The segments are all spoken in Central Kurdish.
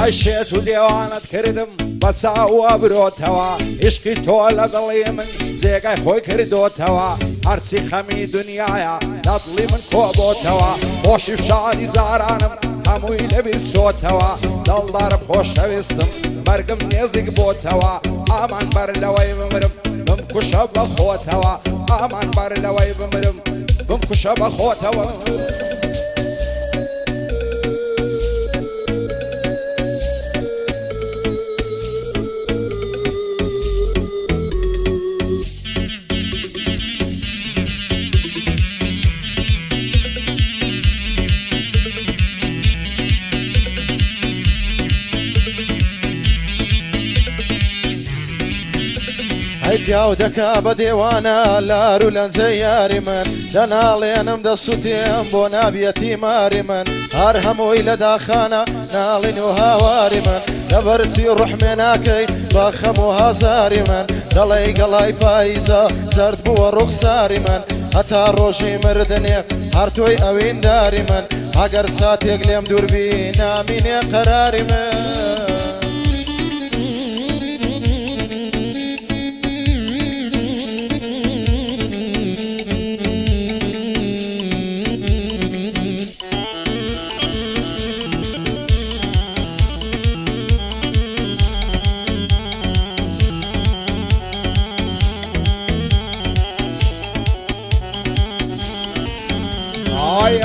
ئەشێت و دێوانت کردم بە چاوە برۆتەوە عشقی تۆ لە دڵی من جێگای خۆی کردۆتەوە هەرچی خەمی دنیاە لە دڵی من کۆبۆتەوە خۆشی شادی زارانم هەمووی لەبیر چۆتەوە دڵدارم خۆشەویستم بەرگم نێزیک بۆتەوە ئامان بەر لەوەی بمرم بمکوشە بە خۆتەوە ئامان بەر لەوەی بمرم بمکوشە بە خۆتەوە پیاو دەکا بە دێوانە لار و لەنجەی یاری من دەناڵێنم دەسووتێم بۆ نابێتی ماری من هەر هەمووی لە داخانە ناڵین و هاواری من لەبەرچی ڕحمێ ناکەی بە خەم و هازاری من دەڵێی گەڵای پاییزە زەرد بووە ڕوخساری من هەتا ڕۆژی مردنێ هەر تۆی ئەوینداری من ئەگەر ساتێک لێم دووربی نامینێ قەراری من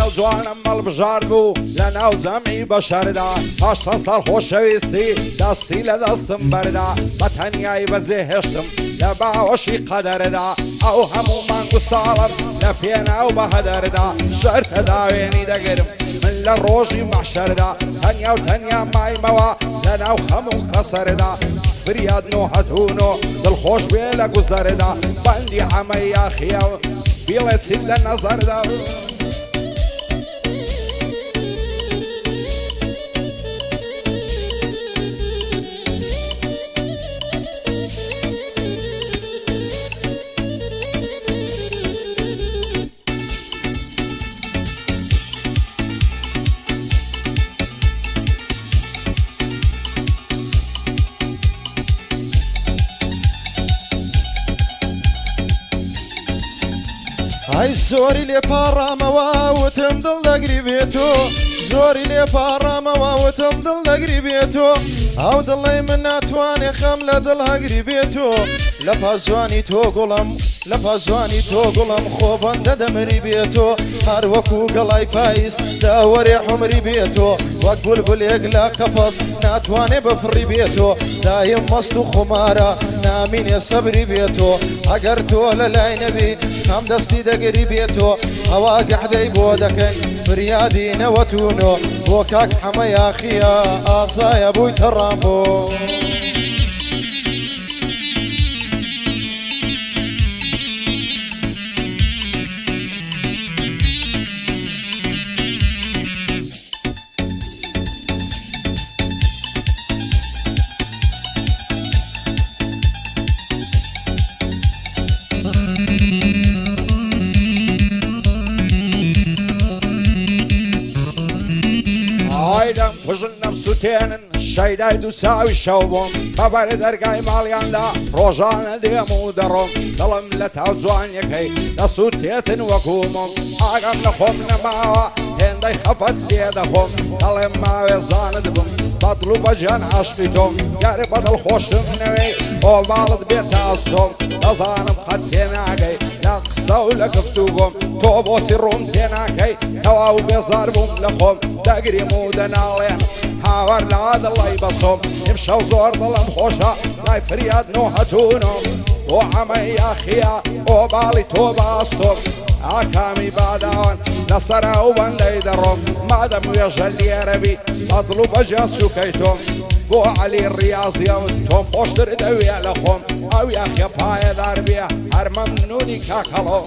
ئەو جوانم مەڵبژار بوو لە ناو جەمی بەشەردا هەشتا ساڵ خۆشەویستی دەستی لە دەستم بەردا بە تەنیایی بەجێهێشتم لە باوەشی قەدەردا ئەو هەموو مانگ و ساڵم لە پێناو بە هەدەردا شەرتە داوێنی دەگرم من لە ڕۆژی مەحشەردا تەنیا و تەنیا مایمەوە لە ناو هەموو کەسەردا فریاد نۆهەتونۆ دڵخۆش بێ لە گوزەردا بەندی عەمەی یاخیە بیڵێ چیت لە نەزەردا ئای زۆری لێ پاڕامەوە وتم دڵ دەگری بێتۆ زۆری لێ پاڕامەوە وتم دڵ دەگری بێتۆ ئەو دڵی من ناتوانێ خەم لە دڵ هەگری بێتۆ لە پازوانی تۆ گوڵم لە پازوانی تۆ گوڵم خۆبەندە دەمری بێتۆ هەر وەکو گەڵای پاییز داوەرێ حمری بێتۆ وەک بولبولێک لە قەپەس ناتوانێ بفڕی بێتۆ دایم مەست و خمارە نامینێ سەبری بێتۆ ئەگەر تۆ لە لای نەبی هەم دەستی دەگری بێتۆ ئەوە گەحدەی بۆ دەکەن فریادی نەوەتونۆ بۆ کاک حەمە یاخیە ئازایە بووی تەڕام بۆ ئایدەم کوژن نەمسووتێنن شەیدای دوو چاوی شەو بووم بەبەر دەرگای ماڵیاندا ڕۆژانە دێم و دەڕۆم دڵم لە تاو جوانیەکەی دەسووتێتن وەکوومم ئاگەم لە خۆم نەماوە هێندەی خەفەت لێدەخۆم دەڵێم ماوێ زانت بم بەدڵ و بەجیان عاشقی تۆم گەر بەدڵ خۆشم نەوەی ئۆڤاڵت بێت ئاستۆم دەزانم قەت تێناگەی لە قسە و لە گفتوگۆم تۆ بۆچی ڕوون تێناکەی تەواو بێزار بووم لە خۆم دەگریم و دەناڵێن هاوار لە دڵی بەسۆم ئیمشەو زۆر دڵم خۆشە لای فریاد نۆهەتونۆم بۆ عەمەی یاخیە بۆ باڵی تۆ باستۆم ئاکامی باداوان لەسەرا و بەندەی دەڕۆم مادەم وێژە لێرەبی بەدڵ و بەجیان سووکەی تۆم بۆ عەلی ڕیازیەوت تۆم خۆشتر دەوێ لە خۆم ئەو یاخیە پایەدار بێ هەر مەمنونی کاکەڵۆم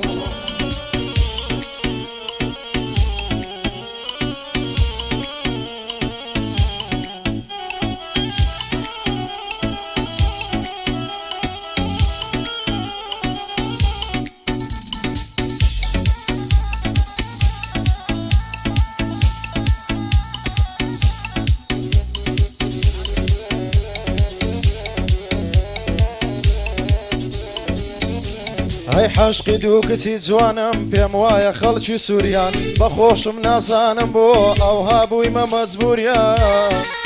عشقی دوو کچی جوانم پێم وایە خەڵکی سووریان بەخۆشم نازانم بۆ ئەو هابوویمە مەجبوریان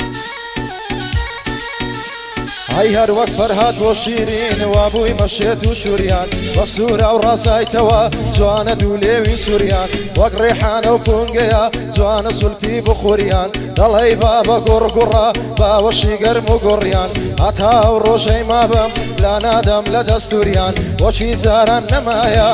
ئەی هەر وەک فەرهاد بۆ شیرین وابوویمە شێت و شووریان بە سوورە و ڕازایتەوە جوانە دوو لێوی سووریان وەک ڕێحانە و پونگەیە جوانە سولپی بخوریان دەڵێی بابە گوڕگوڕە باوەشی گەرم و گۆڕیان هەتا ئەو ڕۆژەی مابم لا نادەم لە دەستوریان وەچی جاران نەمایە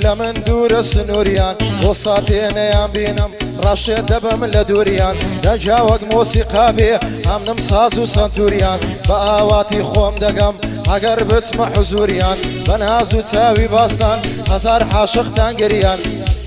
لە من دوورە سنووریان بۆ ساتێنەیان بینم ڕەشێت دەبم لە دووریان دەجا وەک مۆسیقا بێ هەمنم ساز و سنتوریان بە ئاواتی خۆم دەگەم ئەگەر بچمە حوزوریان بە ناز و چاوی باستان هەزار عاشقتان گریان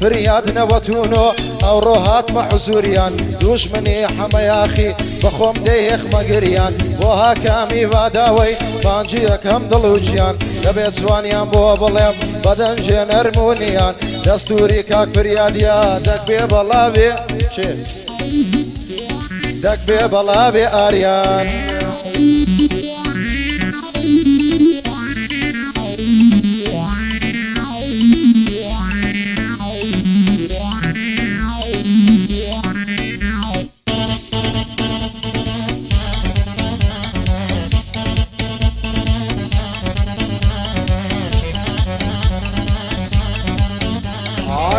فریاد نەوەتونۆ ئەوڕۆ هاتمە حوزوریان دوژمنی حەمەیاخی بەخۆم دەیەخمە گریان بۆ هاکامی واداوەی بانجی یەکەم دڵ و گیان دەبێت جوانیان بۆ بڵێم بەدەنجێ نەرمونیان دەستوری کاک فریادیا دەکبێ بەڵاوێ چێ دەکبێ بەڵاوێ ئاریان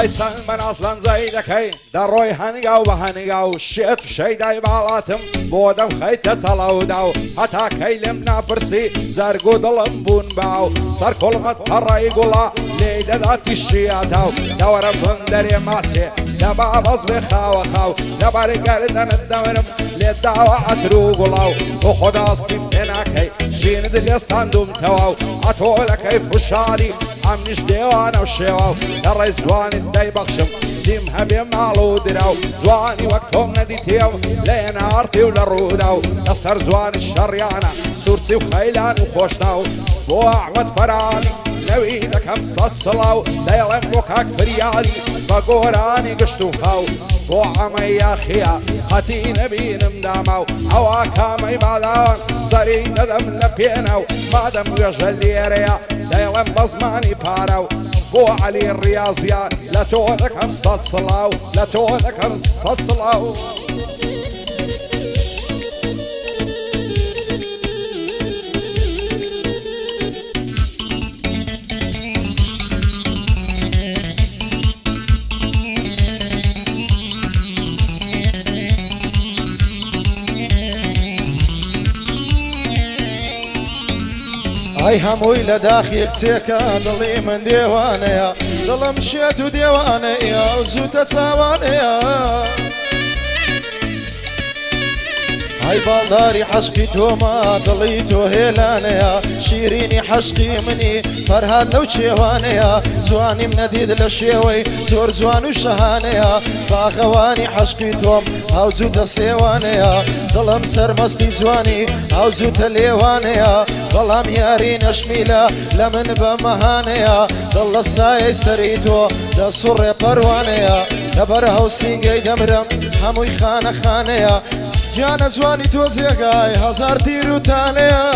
ئایسان بە ناسڵەن زای دەکەی دەڕۆی هەنگا و بە هەنگا و شێت و شەیدای باڵاتم بۆ دەم خەیتە تەڵەودا و هەتا کەی لێم ناپرسی زەرگ و دڵم بوون باو سەر کۆڵمەت پەڕای گوڵا لێی دەداتی شیاتا و دەوەرە بندەرێ ماچێ دەبا بەز بێ خاوە خاو دەبارە گەردەنت دەورم لێ داوە عەتر و گوڵاو بۆ خۆداستیم پێ ناکەی ژینت لێستاندومتەوە و ئەتۆلەکەی فشاری ئەم نیش دێوانە و شێوە و دەڕێ زوانت دەیبەخشم سیم هەبێ ماڵ و درا و جوانی وەک تۆم نەدیتێ و لە ئێنارتی و لە ڕوودا و دەسەر جوانی شەڕیانە سورسی و خەیلان و خۆشنا و بۆ ئەحمەد فەرانی نەوی دەکەم سەد سڵاو دەیڵێم بۆ کاک فریادی بە گۆرانی گشت و خاو بۆ عەمەی یاخیە خەتی نەبینم داما و ئەوە کامەی ماداوان سەری دەدەم لە پێنە و مادەم گوێژە لێرەیە دەیڵێم بە زمانی پارە و بۆ عەلی ڕیازیە لە تۆ دەکەم سەد سڵاو لە تۆ دەکەم سەد سڵاو ئەی هەمووی لە داخی کچێکە دڵی من دێوانەیە دڵم شێت و دێوانەیە و زووتە چاوانەیە ئەی باڵداری حەشقی تۆمە دڵی تۆ هێلانەیە شیرینی حەشقی منی فەرهاد لەو چێوانەیە جوانیم نەدید لە شێوەی زۆر جوان و شەهانەیە باغەوانی حەشقی تۆم ئەو زووتە سێوانەیە دڵم سەرمەستی جوانی ئەو زووتە لێوانەیە بەڵام یاری نەشمیلە لە من بەمەهانەیە دڵ لە سایەی سەری تۆ دەسوڕێ پەروانەیە لەبەر هەوسینگەی دەمرم هەمووی خانە خانەیە گیانە جوانی تۆ جێگای هەزار تیر و تانەیە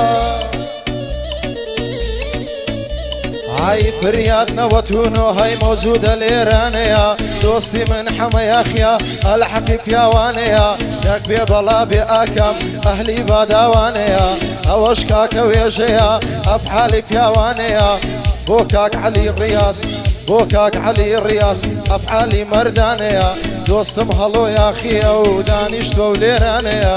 ئای فریاد نەوەتون و هەی مۆزوودە لێرانەیە دۆستی من حەمەیاخیا ئەلحەقی پیاوانەیە دەک بێ بەڵا بێ ئاکەم ئەهلی باداوانەیە ئەوەش کاکە وێژەیە ئەفحالی پیاوانەیە بۆ کاک عەلی ڕیاز بۆ کاک عەلی ڕیاز ئەفعالی مەردانەیە دۆستم هەڵۆ یاخیە و دانیشتۆ و لێرانەیە